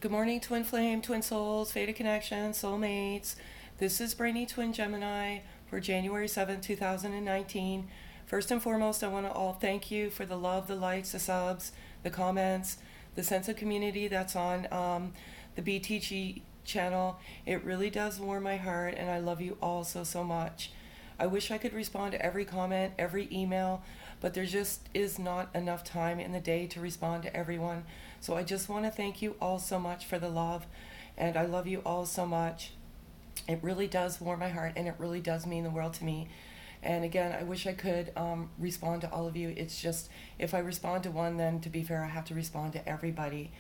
Good morning, Twin Flame, Twin Souls, Fated Connection, Soulmates. This is Brainy Twin Gemini for January 7th, 2019. First and foremost, I want to all thank you for the love, the likes, the subs, the comments, the sense of community that's on the BTG channel. It really does warm my heart, and I love you all so much. I wish I could respond to every comment, every email, but there just is not enough time in the day to respond to everyone. So I just want to thank you all so much for the love, and I love you all so much. It really does warm my heart, and it really does mean the world to me. And again, I wish I could respond to all of you. It's just, if I respond to one, then to be fair, I have to respond to everybody.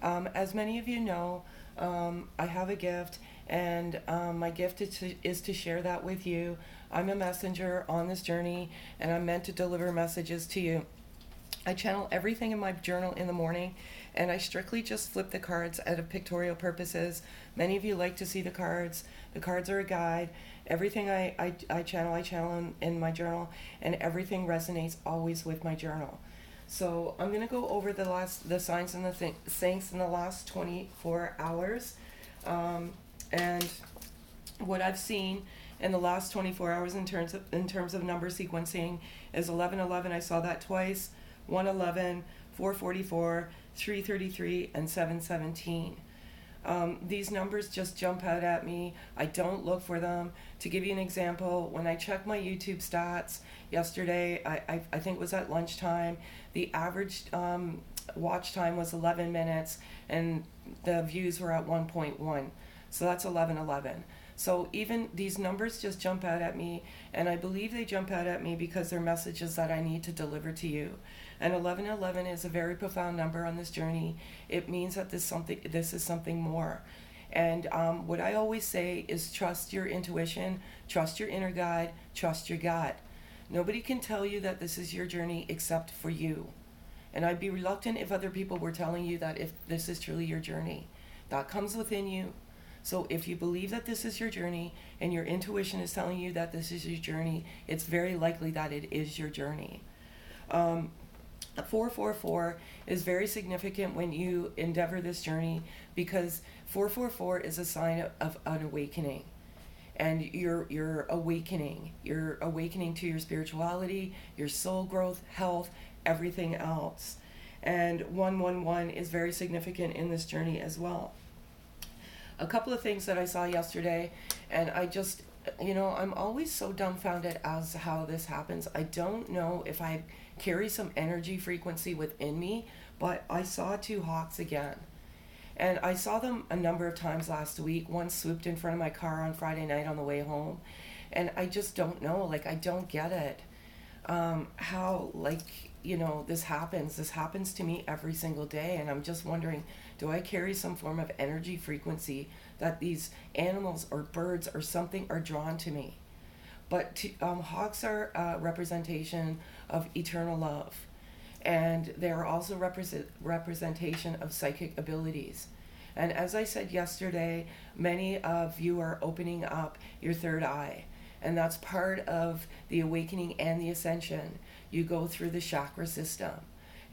As many of you know, I have a gift, and my gift is to share that with you. I'm a messenger on this journey, and I'm meant to deliver messages to you. I channel everything in my journal in the morning, and I strictly just flip the cards out of pictorial purposes. Many of you like to see the cards. The cards are a guide. Everything I channel in my journal, and everything resonates always with my journal. So I'm going to go over the signs and the things in the last 24 hours, and what I've seen in the last 24 hours in terms of number sequencing is 1111. I saw that twice. 111, 444, 333, and 717. These numbers just jump out at me. I don't look for them. To give you an example, when I checked my YouTube stats yesterday, I think it was at lunchtime, the average watch time was 11 minutes, and the views were at 1.1. So that's 1111. So even these numbers just jump out at me, and I believe they jump out at me because they're messages that I need to deliver to you. And 1111 is a very profound number on this journey. It means that this is something more. And what I always say is trust your intuition, trust your inner guide, trust your gut. Nobody can tell you that this is your journey except for you. And I'd be reluctant if other people were telling you that if this is truly your journey. That comes within you. So if you believe that this is your journey and your intuition is telling you that this is your journey, it's very likely that it is your journey. 444 is very significant when you endeavor this journey, because 444 is a sign of an awakening. And you're awakening. You're awakening to your spirituality, your soul growth, health, everything else. And 111 is very significant in this journey as well. A couple of things that I saw yesterday, and I just, I'm always so dumbfounded as to how this happens. I don't know if I carry some energy frequency within me, but I saw two hawks again. And I saw them a number of times last week. One swooped in front of my car on Friday night on the way home. And I just don't know, I don't get it. How, this happens. This happens to me every single day, and I'm just wondering, do I carry some form of energy frequency that these animals or birds or something are drawn to me? But hawks are a representation of eternal love, and they are also representation of psychic abilities. And as I said yesterday, many of you are opening up your third eye, and that's part of the awakening and the ascension. You go through the chakra system.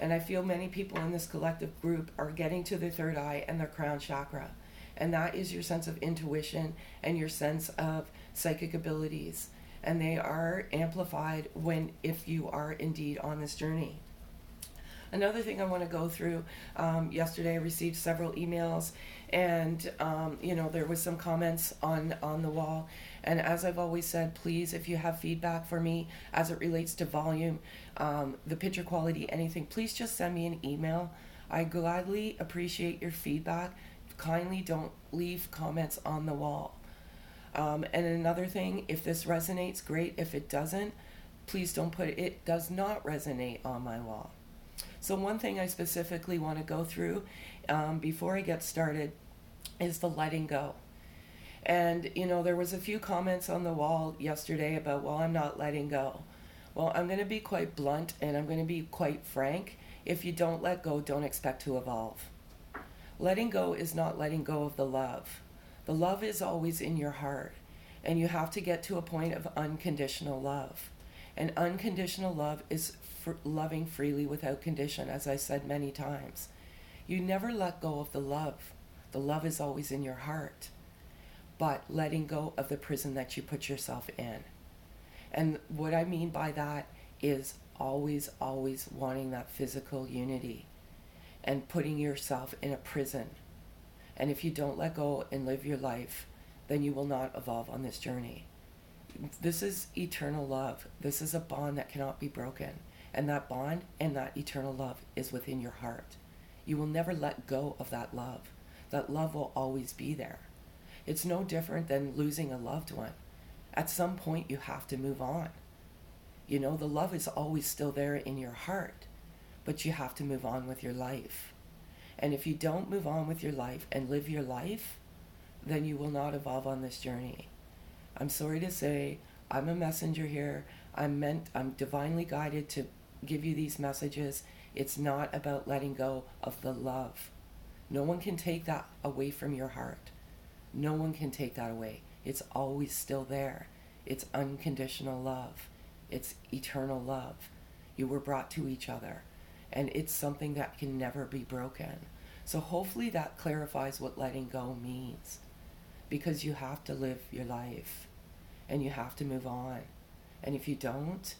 And I feel many people in this collective group are getting to their third eye and their crown chakra. And that is your sense of intuition and your sense of psychic abilities. And they are amplified if you are indeed on this journey. Another thing I want to go through, yesterday I received several emails, and there was some comments on the wall. And as I've always said, please, if you have feedback for me as it relates to volume, the picture quality, anything, please just send me an email. I gladly appreciate your feedback. Kindly don't leave comments on the wall. And another thing, if this resonates, great. If it doesn't, please don't put it does not resonate on my wall. So one thing I specifically want to go through before I get started is the letting go. And, there was a few comments on the wall yesterday about, well, I'm not letting go. Well, I'm going to be quite blunt, and I'm going to be quite frank. If you don't let go, don't expect to evolve. Letting go is not letting go of the love. The love is always in your heart, and you have to get to a point of unconditional love. And unconditional love is loving freely without condition, as I said many times. You never let go of the love. The love is always in your heart, but letting go of the prison that you put yourself in. And what I mean by that is always, always wanting that physical unity and putting yourself in a prison. And if you don't let go and live your life, then you will not evolve on this journey. This is eternal love. This is a bond that cannot be broken. And that bond and that eternal love is within your heart. You will never let go of that love. That love will always be there. It's no different than losing a loved one. At some point, you have to move on. You know, the love is always still there in your heart, but you have to move on with your life. And if you don't move on with your life and live your life, then you will not evolve on this journey. I'm sorry to say, I'm a messenger here. I'm divinely guided to give you these messages. It's not about letting go of the love. No one can take that away from your heart. No one can take that away. It's always still there. It's unconditional love. It's eternal love. You were brought to each other, and it's something that can never be broken. So hopefully that clarifies what letting go means, because you have to live your life and you have to move on. And if you don't,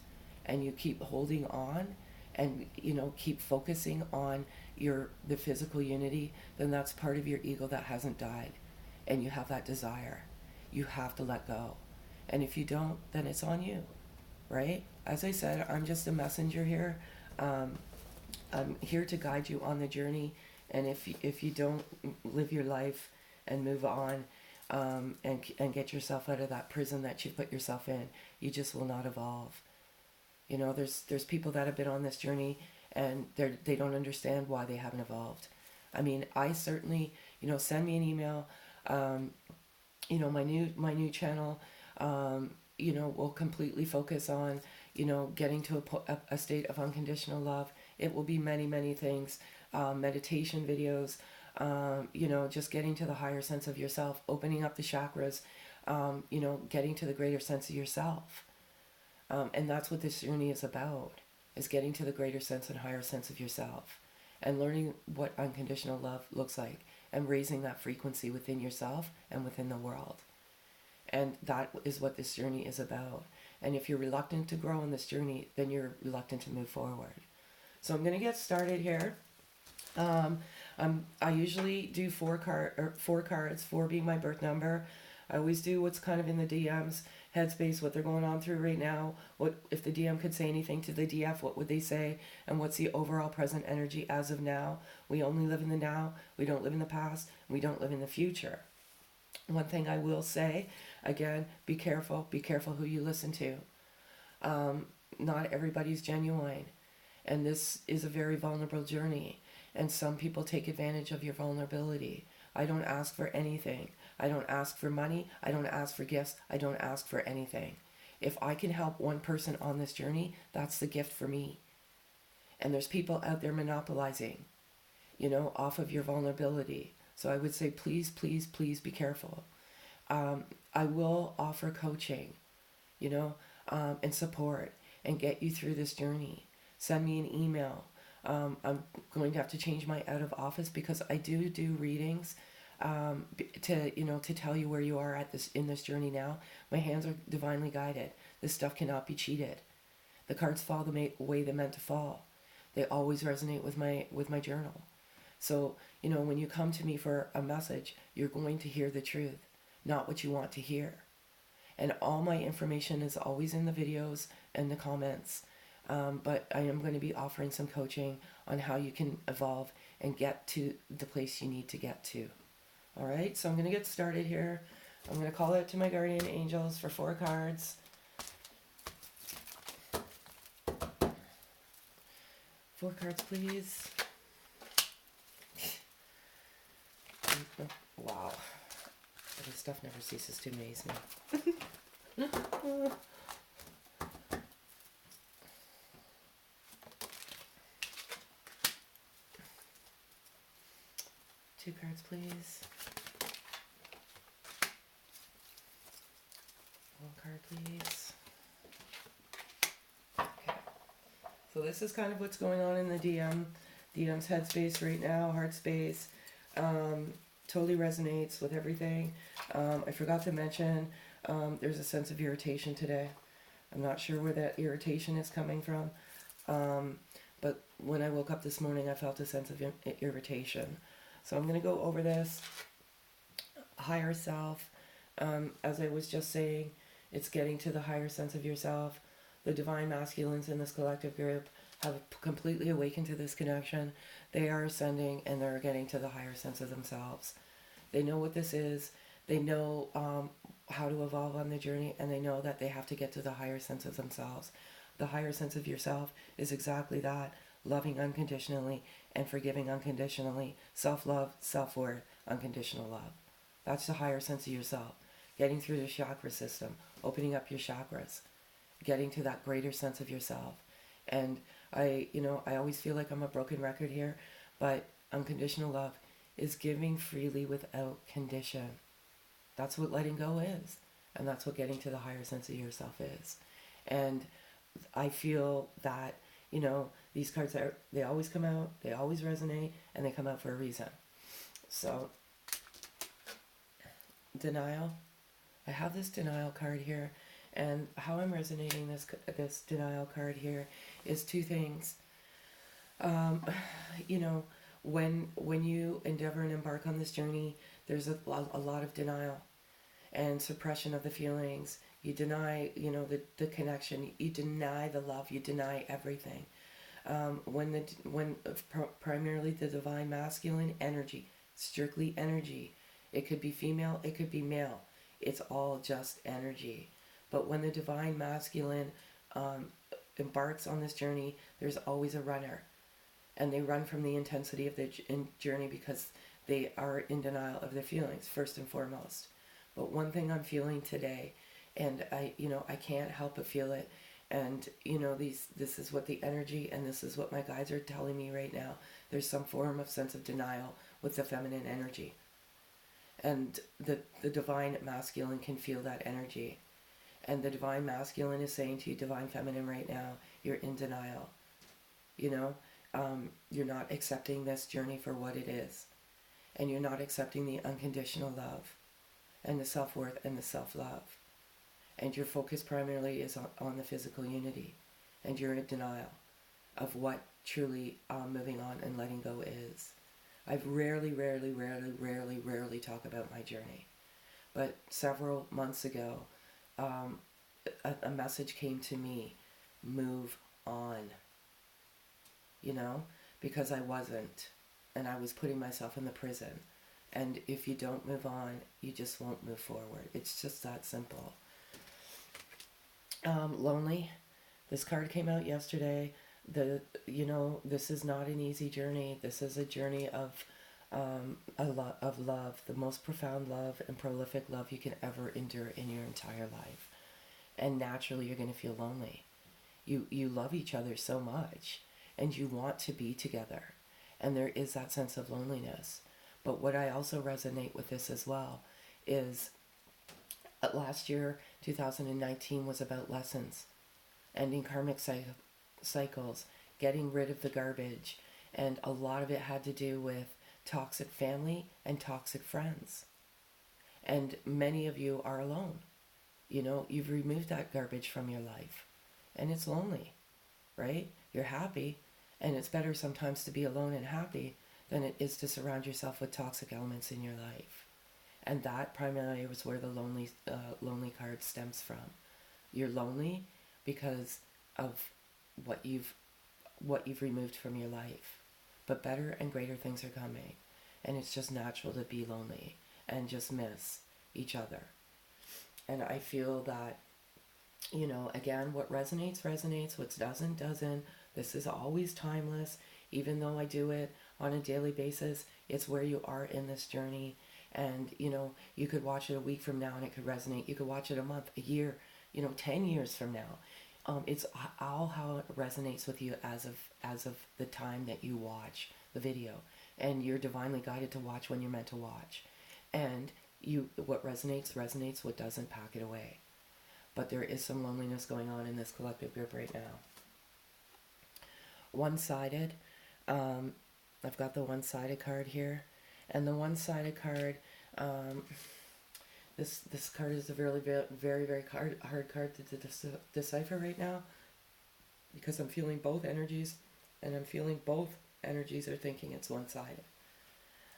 and you keep holding on and, you know, keep focusing on the physical unity, then that's part of your ego that hasn't died, and you have that desire. You have to let go. And if you don't, then it's on you, right? As I said, I'm just a messenger here. I'm here to guide you on the journey. And if you don't live your life and move on, and get yourself out of that prison that you put yourself in, you just will not evolve. You know, there's people that have been on this journey and they don't understand why they haven't evolved. I mean, I certainly, you know, send me an email. You know, my new channel, you know, will completely focus on, you know, getting to a state of unconditional love. It will be many, many things, meditation videos, you know, just getting to the higher sense of yourself, opening up the chakras, you know, getting to the greater sense of yourself. And that's what this journey is about, is getting to the greater sense and higher sense of yourself and learning what unconditional love looks like and raising that frequency within yourself and within the world. And that is what this journey is about. And if you're reluctant to grow in this journey, then you're reluctant to move forward. So I'm going to get started here. I usually do four cards, 4 being my birth number. I always do what's kind of in the DM's headspace, what they're going on through right now. What if the DM could say anything to the DF, what would they say? And what's the overall present energy as of now? We only live in the now. We don't live in the past. We don't live in the future. One thing I will say, again, be careful. Be careful who you listen to. Not everybody's genuine. And this is a very vulnerable journey. And some people take advantage of your vulnerability. I don't ask for anything. I don't ask for money. I don't ask for gifts. I don't ask for anything. If I can help one person on this journey, that's the gift for me. And there's people out there monopolizing, you know, off of your vulnerability. So I would say, please, please, please be careful. I will offer coaching, you know, and support and get you through this journey. Send me an email. I'm going to have to change my out of office because I do readings to tell you where you are in this journey now. My hands are divinely guided. This stuff cannot be cheated. The cards fall the way they're meant to fall. They always resonate with my journal. So, you know, when you come to me for a message, you're going to hear the truth, not what you want to hear. And all my information is always in the videos and the comments. But I am going to be offering some coaching on how you can evolve and get to the place you need to get to. All right, so I'm going to get started here. I'm going to call out to my guardian angels for 4 cards. 4 cards, please. Wow. This stuff never ceases to amaze me. 2 cards, please. 1 card, please. Okay. So this is kind of what's going on in the DM's headspace right now, heart space. totally resonates with everything. I forgot to mention, there's a sense of irritation today. I'm not sure where that irritation is coming from, but when I woke up this morning, I felt a sense of irritation. So I'm going to go over this. Higher self, as I was just saying, it's getting to the higher sense of yourself. The divine masculines in this collective group have completely awakened to this connection. They are ascending and they're getting to the higher sense of themselves. They know what this is. They know how to evolve on the journey, and they know that they have to get to the higher sense of themselves. The higher sense of yourself is exactly that: loving unconditionally and forgiving unconditionally, self-love, self-worth, unconditional love. That's the higher sense of yourself. Getting through the chakra system, opening up your chakras, getting to that greater sense of yourself. And I always feel like I'm a broken record here, but unconditional love is giving freely without condition. That's what letting go is. And that's what getting to the higher sense of yourself is. And I feel that, these cards, they always come out, they always resonate, and they come out for a reason. So, denial. I have this denial card here, and how I'm resonating this denial card here is two things. When you endeavor and embark on this journey, there's a lot of denial and suppression of the feelings. You deny, the connection. You deny the love. You deny everything. Primarily the divine masculine energy, strictly energy. It could be female, it could be male. It's all just energy. But when the divine masculine embarks on this journey, there's always a runner. And they run from the intensity of the journey because they are in denial of their feelings, first and foremost. But one thing I'm feeling today, and I can't help but feel it, and this is what the energy, and this is what my guides are telling me right now. There's some form of sense of denial with the feminine energy. And the divine masculine can feel that energy. And the divine masculine is saying to you, divine feminine, right now, you're in denial. You're not accepting this journey for what it is. And you're not accepting the unconditional love and the self-worth and the self-love. And your focus primarily is on the physical unity. And you're in denial of what truly moving on and letting go is. I've rarely talk about my journey. But several months ago, a message came to me: move on. Because I wasn't. And I was putting myself in the prison. And if you don't move on, you just won't move forward. It's just that simple. Lonely. This card came out yesterday. This is not an easy journey. This is a journey of love, the most profound love and prolific love you can ever endure in your entire life. And naturally, you're going to feel lonely. You love each other so much, and you want to be together. And there is that sense of loneliness. But what I also resonate with this as well is last year, 2019, was about lessons, ending karmic cycles, getting rid of the garbage, and a lot of it had to do with toxic family and toxic friends. And many of you are alone. You've removed that garbage from your life, and it's lonely, right? You're happy, and it's better sometimes to be alone and happy than it is to surround yourself with toxic elements in your life. And that primarily was where the lonely card stems from. You're lonely because of what you've removed from your life. But better and greater things are coming. And it's just natural to be lonely and just miss each other. And I feel that, again, what resonates, what doesn't. This is always timeless. Even though I do it on a daily basis, it's where you are in this journey. And, you could watch it a week from now and it could resonate. You could watch it a month, a year, 10 years from now. It's all how it resonates with you as of the time that you watch the video. And you're divinely guided to watch when you're meant to watch. And what resonates, what doesn't, pack it away. But there is some loneliness going on in this collective group right now. One-sided. I've got the one-sided card here. And the one-sided card, um, this card is a very, very, very hard card to decipher right now, because I'm feeling both energies, and I'm feeling both energies are thinking it's one-sided.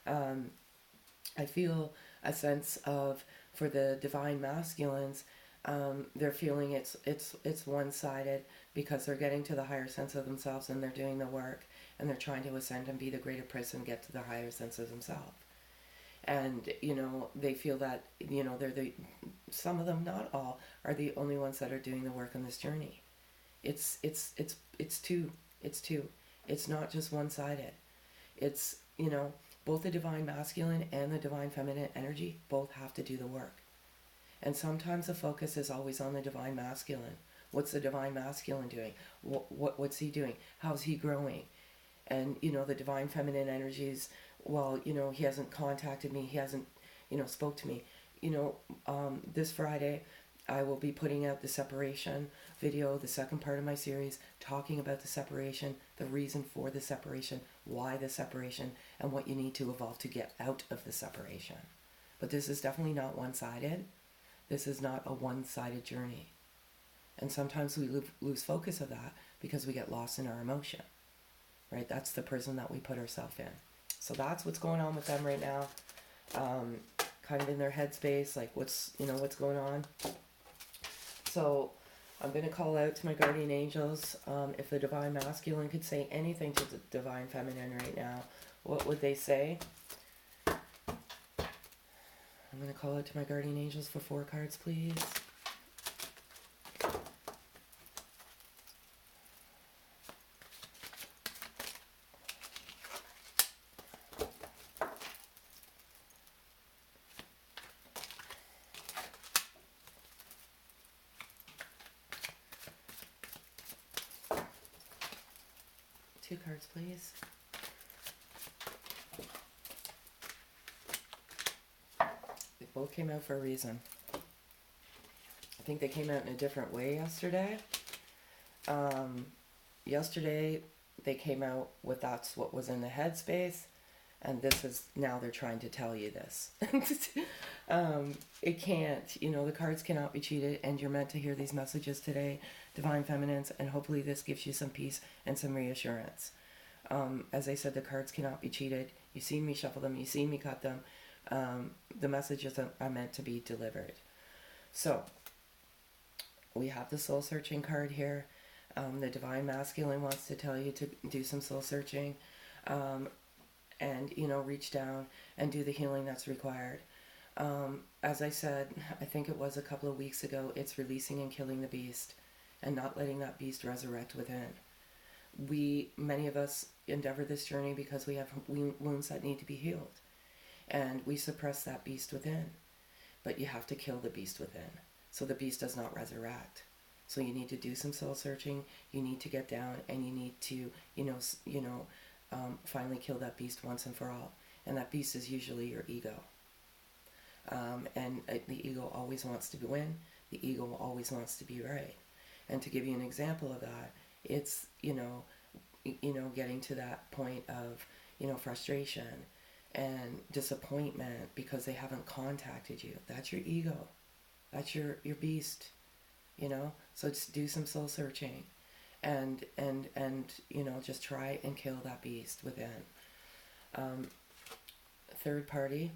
I feel a sense of, for the divine masculines, they're feeling it's one-sided because they're getting to the higher sense of themselves and they're doing the work and they're trying to ascend and be the greater person and get to the higher sense of themselves. And they feel that they're some of them, not all, are the only ones that are doing the work on this journey. It's two. It's not just one-sided. It's both the divine masculine and the divine feminine energy both have to do the work. And sometimes the focus is always on the divine masculine. What's the divine masculine doing? What's he doing? How's he growing? And the divine feminine energies, well, he hasn't contacted me, he hasn't spoke to me. This Friday I will be putting out the separation video, the second part of my series, talking about the separation, the reason for the separation, why the separation, and what you need to evolve to get out of the separation. But this is definitely not one-sided. This is not a one-sided journey. And sometimes we lose focus of that because we get lost in our emotion, right? That's the prison that we put ourselves in. So that's what's going on with them right now. Kind of in their headspace, like what's going on. So I'm going to call out to my guardian angels. If the divine masculine could say anything to the divine feminine right now, what would they say? I'm going to call out to my guardian angels for 4 cards, please. Two cards, please. They both came out for a reason. I think they came out in a different way yesterday. Yesterday they came out with that's what was in the headspace, and this is now they're trying to tell you this. It can't, the cards cannot be cheated, and you're meant to hear these messages today, divine feminines, and hopefully this gives you some peace and some reassurance. As I said, the cards cannot be cheated. You've seen me shuffle them, you've seen me cut them. The messages are meant to be delivered. So we have the soul searching card here. The divine masculine wants to tell you to do some soul searching, and reach down and do the healing that's required. As I said, I think it was a couple of weeks ago, it's releasing and killing the beast and not letting that beast resurrect within. Many of us endeavor this journey because we have wounds that need to be healed, and we suppress that beast within. But you have to kill the beast within so the beast does not resurrect. So you need to do some soul searching, you need to get down, and you need to finally kill that beast once and for all. And that beast is usually your ego. The ego always wants to win. The ego always wants to be right. And to give you an example of that, it's getting to that point of frustration and disappointment because they haven't contacted you. That's your ego. That's your beast. So just do some soul searching, and just try and kill that beast within. Third party.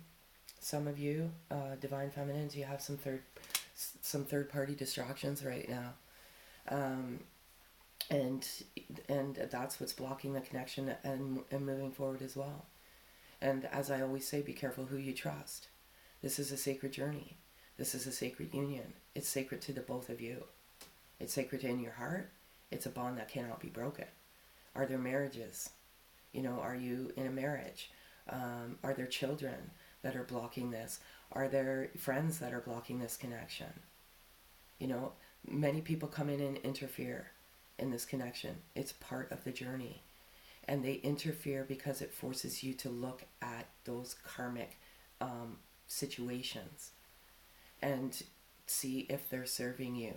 Some of you, divine feminines, you have some third party distractions right now, and that's what's blocking the connection and moving forward as well. And as I always say, be careful who you trust. This is a sacred journey. This is a sacred union. It's sacred to the both of you. It's sacred in your heart. It's a bond that cannot be broken. Are there marriages? Are you in a marriage? Are there children that are blocking this? Are there friends that are blocking this connection? Many people come in and interfere in this connection. It's part of the journey. And they interfere because it forces you to look at those karmic situations and see if they're serving you.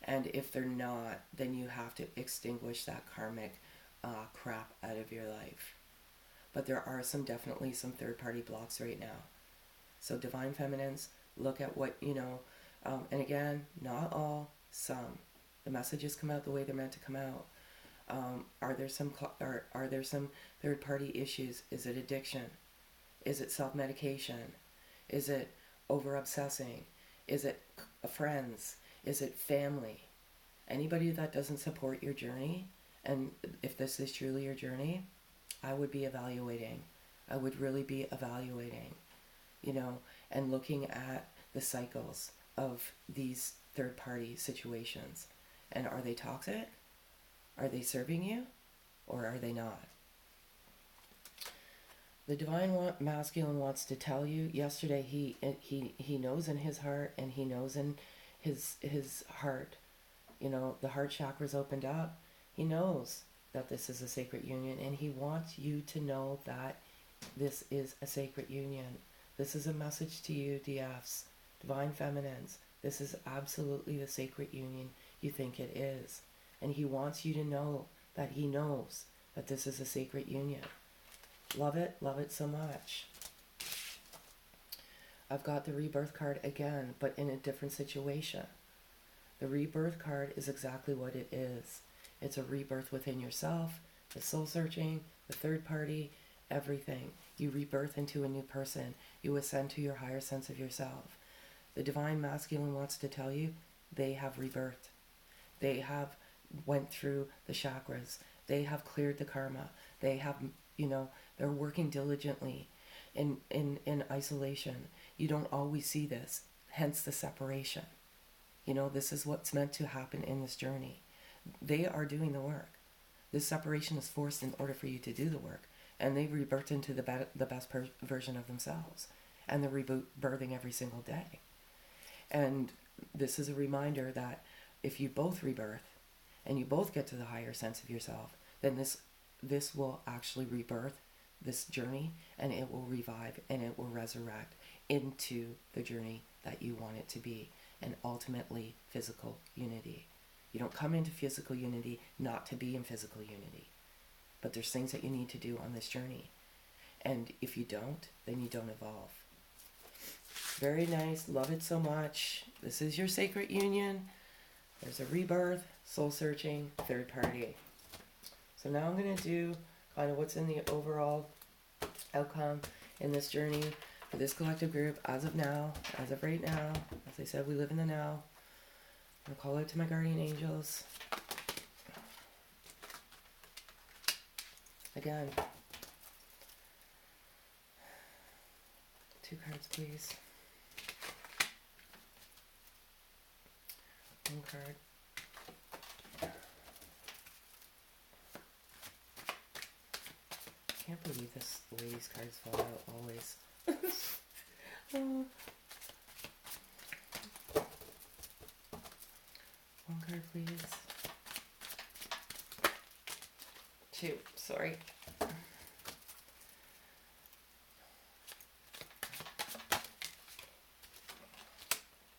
And if they're not, then you have to extinguish that karmic crap out of your life. but there are definitely some third-party blocks right now. So divine feminines, look at what, and again, not all, some. The messages come out the way they're meant to come out. Are there some third-party issues? Is it addiction? Is it self-medication? Is it over-obsessing? Is it friends? Is it family? Anybody that doesn't support your journey, and if this is truly your journey, I would be evaluating. I would really be evaluating, and looking at the cycles of these third-party situations. And are they toxic? Are they serving you? Or are they not? The divine masculine wants to tell you, yesterday he knows in his heart, and he knows in his heart, the heart chakras opened up. He knows that this is a sacred union, and he wants you to know that this is a sacred union. This is a message to you, DFs, divine feminines. This is absolutely the sacred union you think it is. And he wants you to know that he knows that this is a sacred union. Love it so much. I've got the rebirth card again, but in a different situation. The rebirth card is exactly what it is. It's a rebirth within yourself, the soul searching, the third party, everything. You rebirth into a new person. You ascend to your higher sense of yourself. The divine masculine wants to tell you they have rebirthed. They have went through the chakras. They have cleared the karma. They have, they're working diligently in isolation. You don't always see this, hence the separation. This is what's meant to happen in this journey. They are doing the work. This separation is forced in order for you to do the work. And they rebirth into the best version of themselves. And they're rebirthing every single day. And this is a reminder that if you both rebirth and you both get to the higher sense of yourself, then this will actually rebirth this journey, and it will revive and it will resurrect into the journey that you want it to be, and ultimately physical unity. You don't come into physical unity not to be in physical unity, but there's things that you need to do on this journey, and if you don't, then you don't evolve. Very nice. Love it so much. This is your sacred union. There's a rebirth, soul searching, third party. So now I'm going to do kind of what's in the overall outcome in this journey for this collective group as of now, as of right now. As I said, we live in the now. I'm going to call out to my guardian angels. Again. 2 cards, please. 1 card. I can't believe this, the way these cards fall out always. Oh. 1 card, please. 2, sorry.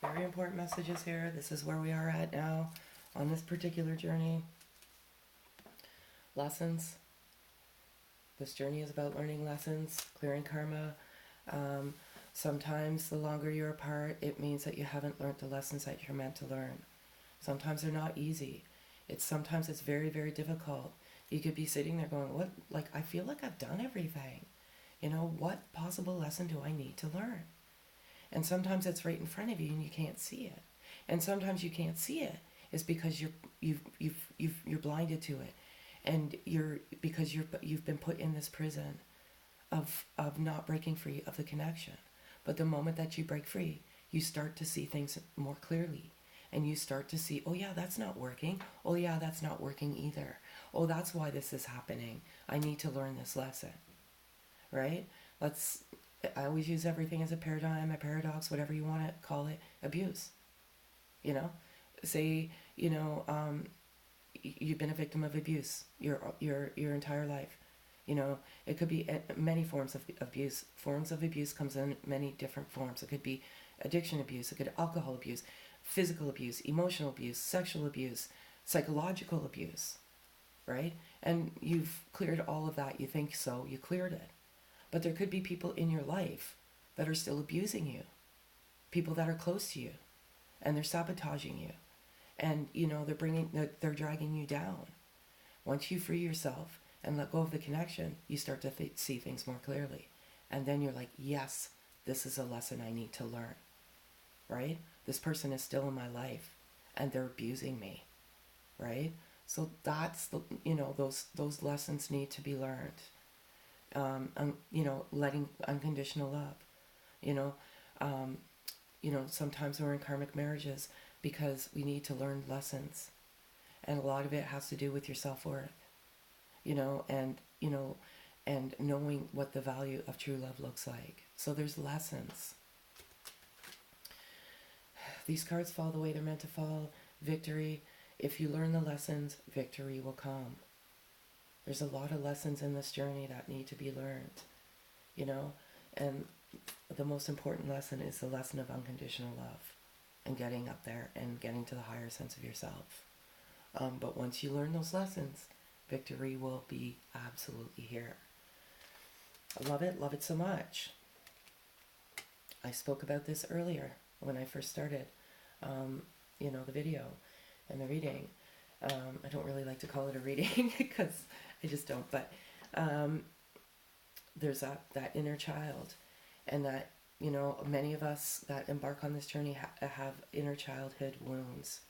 Very important messages here. This is where we are at now on this particular journey. Lessons. This journey is about learning lessons, clearing karma. Sometimes the longer you're apart, it means that you haven't learned the lessons that you're meant to learn. Sometimes they're not easy. Sometimes it's very, very difficult. You could be sitting there going, what? Like, I feel like I've done everything. What possible lesson do I need to learn? And sometimes it's right in front of you and you can't see it. And sometimes you can't see it is because you're blinded to it. And you've been put in this prison of not breaking free of the connection. But the moment that you break free, you start to see things more clearly. And you start to see, oh yeah, that's not working. Oh yeah, that's not working either. Oh, that's why this is happening. I need to learn this lesson. Right? I always use everything as a paradigm, a paradox, whatever you want to call it, abuse. Say, you've been a victim of abuse your entire life. It could be many forms of abuse. Forms of abuse comes in many different forms. It could be addiction abuse. It could be alcohol abuse, physical abuse, emotional abuse, sexual abuse, psychological abuse. right? And you've cleared all of that. You think so, you cleared it. But there could be people in your life that are still abusing you, people that are close to you, and they're sabotaging you. And, you know, they're dragging you down. Once you free yourself and let go of the connection, you start to see things more clearly. And then you're like, yes, this is a lesson I need to learn, right? This person is still in my life and they're abusing me, right? So that's the, you know, those lessons need to be learned. You know, letting unconditional love, you know, sometimes we're in karmic marriages because we need to learn lessons. And a lot of it has to do with your self-worth, you know, and knowing what the value of true love looks like. So there's lessons. These cards fall the way they're meant to fall. Victory. If you learn the lessons, victory will come. There's a lot of lessons in this journey that need to be learned, you know, and the most important lesson is the lesson of unconditional love and getting up there and getting to the higher sense of yourself. But once you learn those lessons, victory will be absolutely here. I love it so much. I spoke about this earlier when I first started, you know, the video and the reading. I don't really like to call it a reading because I just don't, but there's that inner child, and that, you know, many of us that embark on this journey have inner childhood wounds.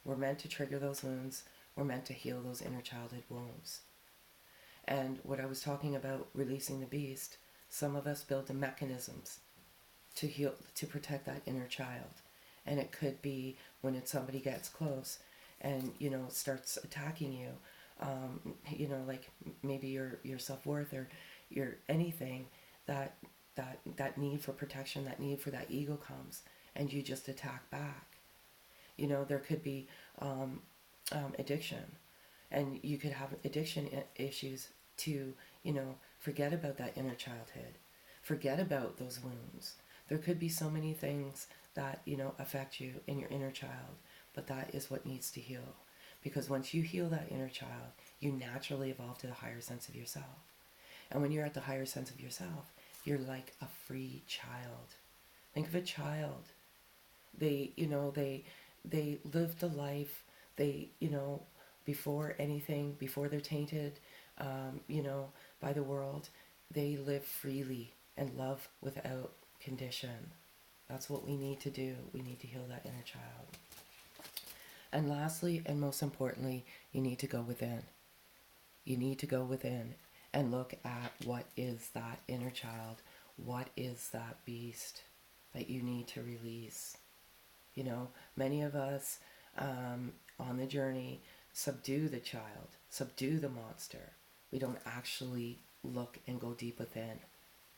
We're meant to trigger those wounds. We're meant to heal those inner childhood wounds. And what I was talking about, releasing the beast, some of us build the mechanisms to heal, to protect that inner child. And it could be when somebody gets close and, you know, starts attacking you, you know, like maybe your self-worth or your anything, that need for protection, that need for that ego comes, and you just attack back. You know, there could be addiction, and you could have addiction issues to, you know, forget about that inner childhood, forget about those wounds. There could be so many things that, you know, affect you in your inner child, but that is what needs to heal. Because once you heal that inner child, you naturally evolve to the higher sense of yourself. And when you're at the higher sense of yourself, you're like a free child. Think of a child. They, you know, they lived a life, they, you know, before anything, before they're tainted, you know, by the world, they live freely and love without condition. That's what we need to do. We need to heal that inner child. And lastly, and most importantly, you need to go within. You need to go within and look at what is that inner child, what is that beast that you need to release. You know, many of us on the journey subdue the child, subdue the monster. We don't actually look and go deep within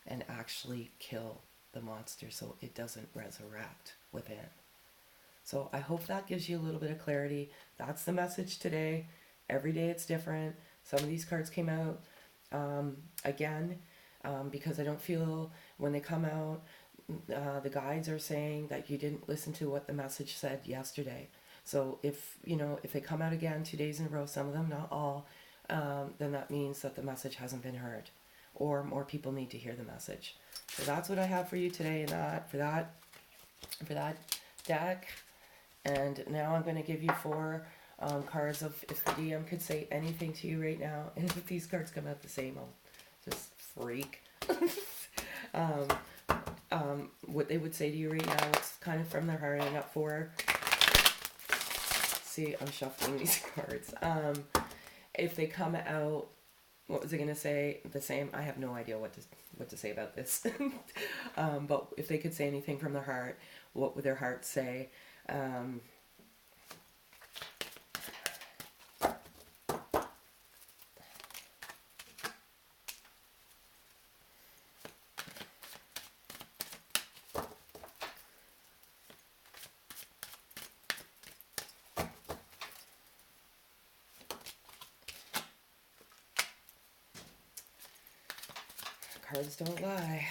and actually kill the monster so it doesn't resurrect within. So I hope that gives you a little bit of clarity. That's the message today. Every day it's different. Some of these cards came out again because I don't feel when they come out, the guides are saying that you didn't listen to what the message said yesterday. So if, you know, if they come out again 2 days in a row, some of them, not all, then that means that the message hasn't been heard, or more people need to hear the message. So that's what I have for you today, and for that deck. And now I'm going to give you 4 cards of if the DM could say anything to you right now, and if these cards come out the same, I'll just freak. What they would say to you right now, it's kind of from their heart. I got 4. See, I'm shuffling these cards. If they come out, what was I going to say? The same. I have no idea what to say about this. But if they could say anything from their heart, what would their heart say? Cards don't lie.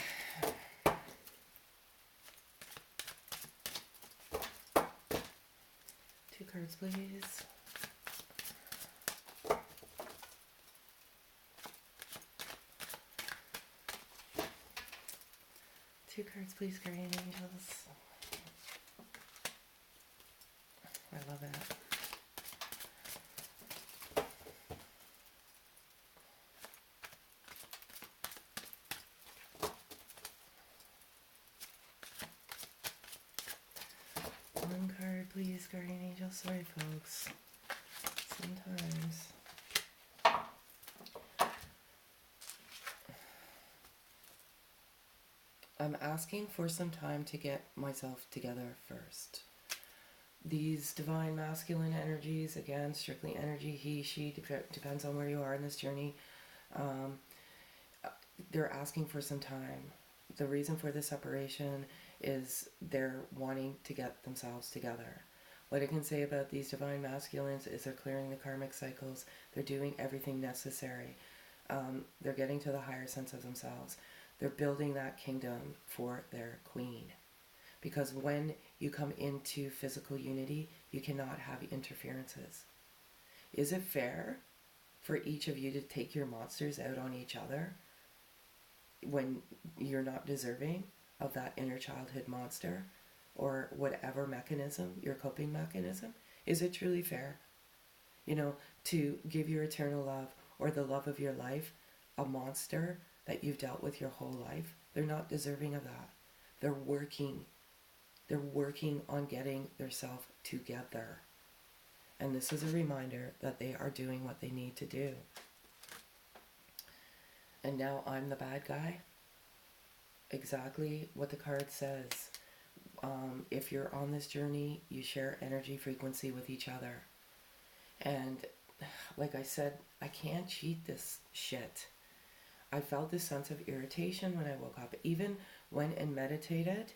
2 cards, please. 2 cards, please, guardian angels. I love it. One card, please, guardian angel. Sorry, folks. Sometimes. I'm asking for some time to get myself together first. These divine masculine energies, again, strictly energy, he, she, depends on where you are in this journey. They're asking for some time. The reason for the separation is they're wanting to get themselves together. What I can say about these divine masculines is they're clearing the karmic cycles. They're doing everything necessary. They're getting to the higher sense of themselves. They're building that kingdom for their queen. Because when you come into physical unity, you cannot have interferences. Is it fair for each of you to take your monsters out on each other when you're not deserving of that inner childhood monster or whatever mechanism, your coping mechanism? Is it truly fair? You know, to give your eternal love or the love of your life a monster that you've dealt with your whole life? They're not deserving of that. They're working on getting themselves together. And this is a reminder that they are doing what they need to do. And now I'm the bad guy. Exactly what the card says. If you're on this journey, you share energy frequency with each other. And like I said, I can't cheat this shit. I felt this sense of irritation when I woke up. Even went and meditated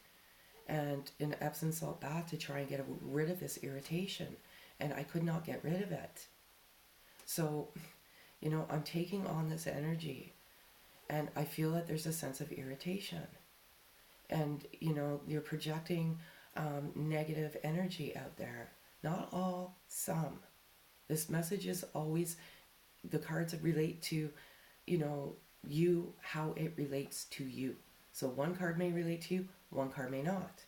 and in Epsom salt bath to try and get rid of this irritation. And I could not get rid of it. So, you know, I'm taking on this energy. And I feel that there's a sense of irritation. And, you know, you're projecting negative energy out there. Not all, some. This message is always, the cards relate to, you know, you, how it relates to you. So one card may relate to you, one card may not.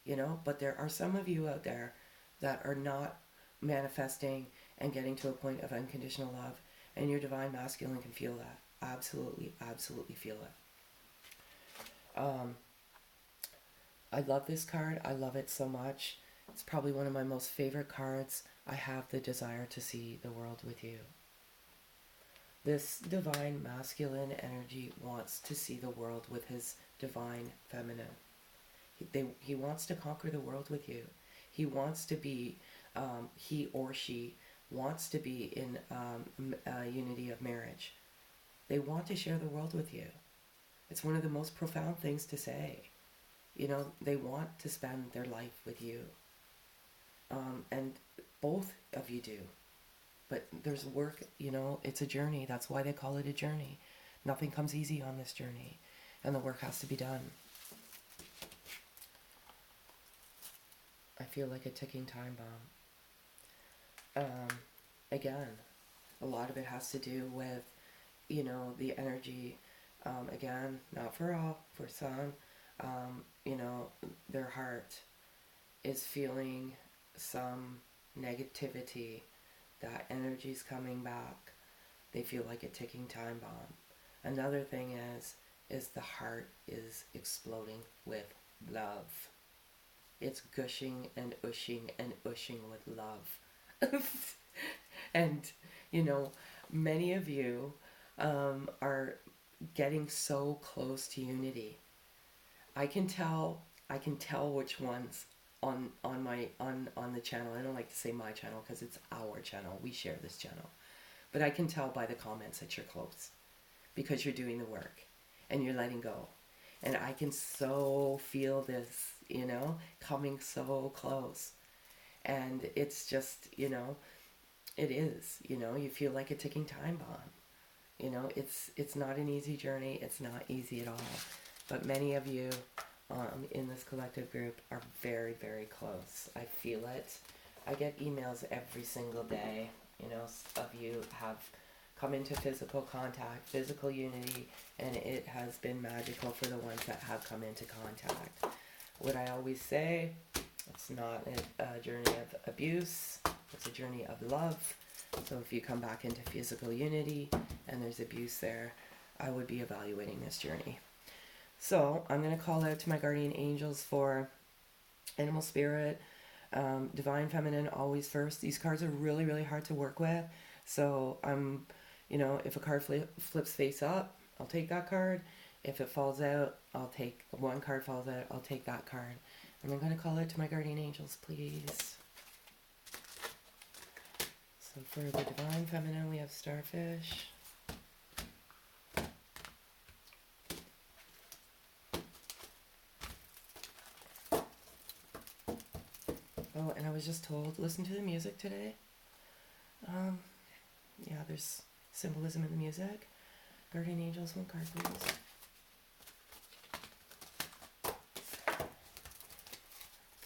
You know, but there are some of you out there that are not manifesting and getting to a point of unconditional love. And your divine masculine can feel that. Absolutely, absolutely feel it. I love this card. I love it so much. It's probably one of my most favorite cards. I have the desire to see the world with you. This divine masculine energy wants to see the world with his divine feminine. He wants to conquer the world with you. He wants to be, he or she wants to be in unity of marriage. They want to share the world with you. It's one of the most profound things to say. You know, they want to spend their life with you. And both of you do. But there's work, you know, it's a journey. That's why they call it a journey. Nothing comes easy on this journey. And the work has to be done. I feel like a ticking time bomb. Again, a lot of it has to do with, you know, the energy. Again, not for all, for some. You know, their heart is feeling some negativity. That energy's coming back. They feel like a ticking time bomb. Another thing is the heart is exploding with love. It's gushing and ushing with love. And, you know, many of you are getting so close to unity. I can tell which ones on the channel. I don't like to say my channel because it's our channel. We share this channel. But I can tell by the comments that you're close because you're doing the work and you're letting go. And I can so feel this, you know, coming so close. And it's just, you know, it is, you know, you feel like a ticking time bomb. You know, it's not an easy journey. It's not easy at all. But many of you in this collective group are very, very close. I feel it. I get emails every single day, you know, of you have come into physical contact, physical unity, and it has been magical for the ones that have come into contact. What I always say, it's not a journey of abuse, it's a journey of love. So if you come back into physical unity and there's abuse there, I would be evaluating this journey. So I'm going to call out to my guardian angels for animal spirit, divine feminine, always first. These cards are really, really hard to work with. So I'm, if a card flips face up, I'll take that card. If it falls out, one card falls out, I'll take that card. And I'm going to call out to my guardian angels, please. So for the divine feminine, we have starfish. Oh, and I was just told, listen to the music today. Yeah, there's symbolism in the music. Guardian angels, one card, please.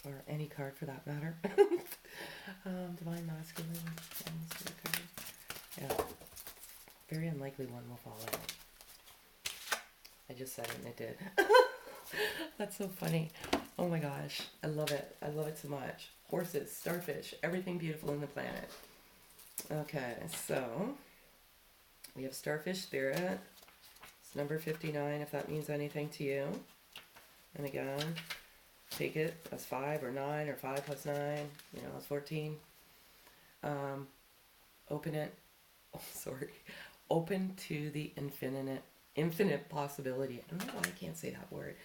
Or any card for that matter. Divine masculine. Yeah. Very unlikely one will fall out. I just said it and it did. That's so funny. Oh my gosh. I love it. I love it so much. Horses, starfish, everything beautiful in the planet. Okay, so we have starfish spirit. It's number 59 if that means anything to you. And again, take it as 5 or 9 or 5 plus 9, it's 14. Open it, open to the infinite possibility. I don't know why I can't say that word.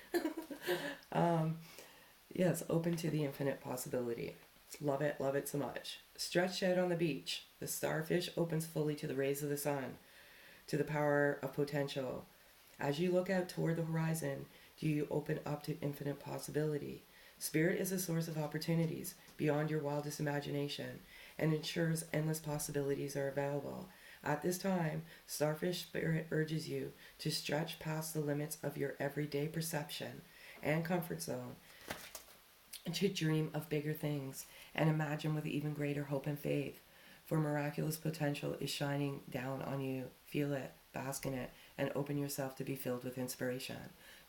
Yes, open to the infinite possibility. Love it so much. Stretched out on the beach, the starfish opens fully to the rays of the sun, to the power of potential. As you look out toward the horizon, do you open up to infinite possibility? Spirit is a source of opportunities beyond your wildest imagination and ensures endless possibilities are available. At this time, starfish spirit urges you to stretch past the limits of your everyday perception and comfort zone, and to dream of bigger things and imagine with even greater hope and faith. For miraculous potential is shining down on you. Feel it, bask in it, and open yourself to be filled with inspiration.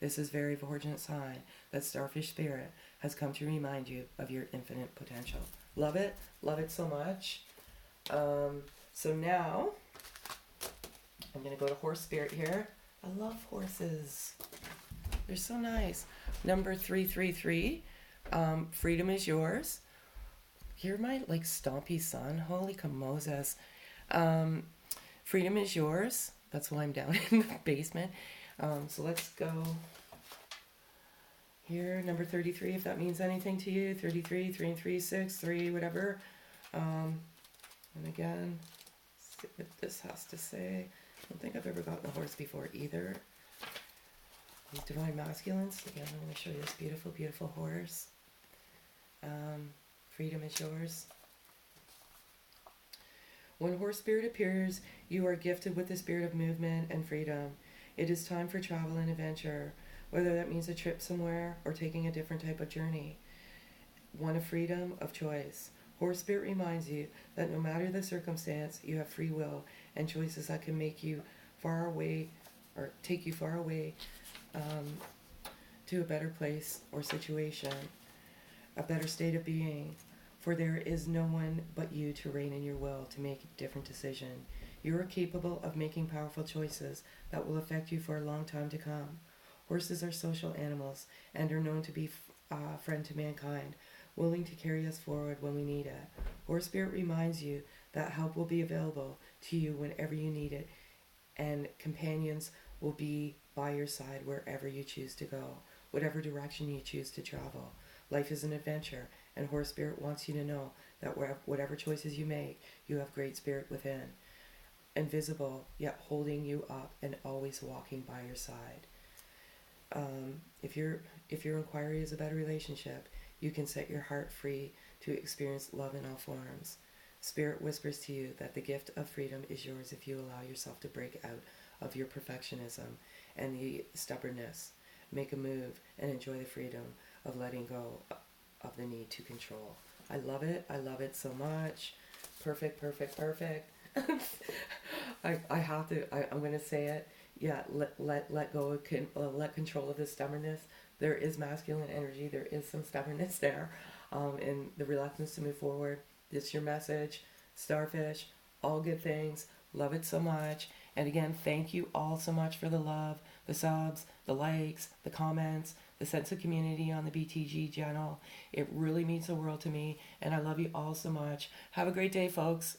This is a very fortunate sign that starfish spirit has come to remind you of your infinite potential. Love it so much. So now I'm going to go to horse spirit here. I love horses. They're so nice. Number 333. Freedom is yours. Hear my stompy son. Holy Moses. Freedom is yours. That's why I'm down in the basement. So let's go here. Number 33, if that means anything to you. 33, 3 and 3, 6, 3, whatever. And again, see what this has to say. I don't think I've ever gotten a horse before either. These divine masculines. Again, I'm going to show you this beautiful, beautiful horse. Freedom is yours. When horse spirit appears, you are gifted with the spirit of movement and freedom. It is time for travel and adventure, whether that means a trip somewhere or taking a different type of journey. One of freedom, of choice. Horse spirit reminds you that no matter the circumstance, you have free will and choices that can make you far away or take you far away to a better place or situation, a better state of being. For there is no one but you to reign in your will to make a different decision. You are capable of making powerful choices that will affect you for a long time to come. Horses are social animals and are known to be friend to mankind, willing to carry us forward when we need it. Horse spirit reminds you that help will be available to you whenever you need it, and companions will be by your side wherever you choose to go, whatever direction you choose to travel. Life is an adventure, and horse spirit wants you to know that whatever choices you make, you have great spirit within, invisible yet holding you up and always walking by your side. If your inquiry is about a relationship, you can set your heart free to experience love in all forms. Spirit whispers to you that the gift of freedom is yours if you allow yourself to break out of your perfectionism and the stubbornness. Make a move and enjoy the freedom of letting go of the need to control. I love it so much. Perfect. I have to. I'm gonna say it. Yeah, let go of let control of the stubbornness. There is masculine energy. There is some stubbornness there, and the reluctance to move forward. This is your message, starfish. All good things. Love it so much. And again, thank you all so much for the love, the subs, the likes, the comments, the sense of community on the BTG channel. It really means the world to me, and I love you all so much. Have a great day, folks.